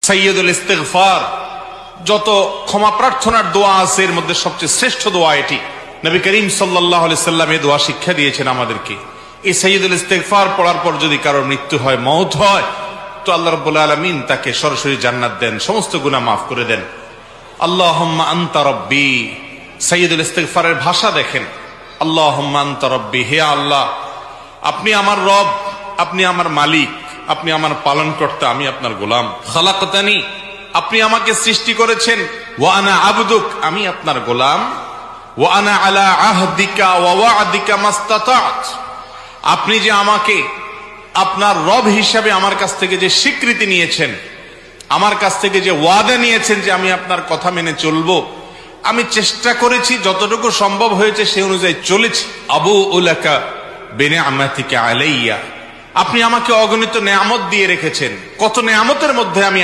সাইয়্যিদুল ইস্তিগফার, যত ক্ষমা প্রার্থনার দোয়া আছে এর মধ্যে সবচেয়ে শ্রেষ্ঠ দোয়া এটি। নবী করিম সাল্লাল্লাহু আলাইহি সাল্লাম এই দোয়া শিক্ষা দিয়েছেন আমাদেরকে। এই সাইয়্যিদুল ইস্তিগফার পড়ার পর যদি কারোর মৃত্যু হয়, মওত হয়, তো আল্লাহ রাব্বুল আলামিন তাকে সরাসরি জান্নাত দেন, সমস্ত গুনাহ মাফ করে দেন। আল্লাহুম্মা আনতা রাব্বি, সাইয়্যিদুল ইস্তিগফারের ভাষা দেখেন। আল্লাহুম্মা আনতা রাব্বি, হে আল্লাহ আপনি আমার রব, আপনি আমার মালিক, আপনি আমার পালনকর্তা, আমি আপনার গোলাম। খালাকতানি, আপনি আমাকে সৃষ্টি করেছেন। ওয়া আনা আবদুক, আমি আপনার গোলাম। ওয়া আনা আলা আহদিকা ওয়া ওয়া'দিকা মাস্তাতা'ত, আপনি যে আমাকে আপনার রব হিসাবে আমার কাছ থেকে যে স্বীকৃতি নিয়েছেন, আমার কাছ থেকে যে ওয়াদা নিয়েছেন যে আমি আপনার কথা মেনে চলবো, আমি চেষ্টা করেছি, যতটুকু সম্ভব হয়েছে সে অনুযায়ী চলেছি। আবু উলাকা বিনিআমাতিকা আলাইয়া, আপনি আমাকে অগণিত নেয়ামত দিয়ে রেখেছেন, কত নেয়ামতের মধ্যে আমি